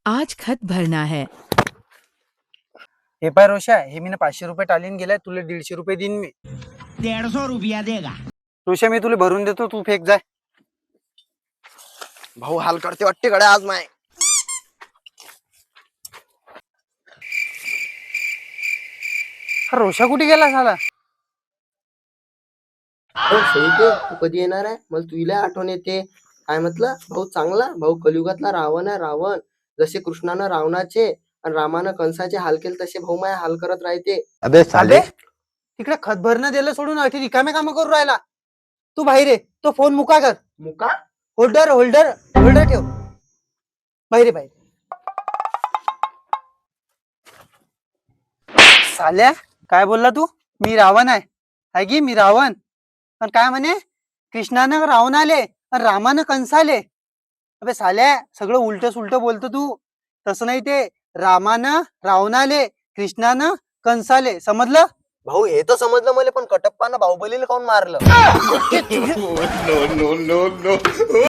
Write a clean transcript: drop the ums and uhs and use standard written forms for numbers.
आज खत भरना है। हे पाय रोशा, हे मी 500 रुपये टालीन गेलाय, तुला 150 रुपये देईन मी. 150 रुपया देगा. रोशा मी तुला भरून देतो, तू फेक जाय. भाऊ हाल करते वाटते गड्या आज माय. रोशा कुठे गेला झाला? तू कधी येणार आहे? मला तुला आठवण येते. काय म्हटलं भाऊ चांगला, भाऊ कलियुगातला रावण आहे. रावण जसे कृष्णानं रावणाचे आणि रामानं कंसाचे हाल केले तसे भाऊ माय हाल करत राहते. अबे तिकडे खत भरणं दिलं सोडून अति रिकामे काम करू राहिला. तू बाहेर ये, तो फोन मुका कर. मुका होल्डर होल्डर होल्डर ठेव. बाहेर ये, बाहेर. साल्या काय बोलला तू? मी रावण आहे की मी रावण? पण काय म्हणे, कृष्णानं रावण आले आणि रामानं कंस आले. अबे साल्या सगळं उलट सुलट बोलतो तू. तसं नाही, ते रामानं रावण आले, कृष्णानं कंस आले, समजलं? भाऊ हे तर समजलं मला, पण कटप्पानं बाहुबलीला काऊन मारलं?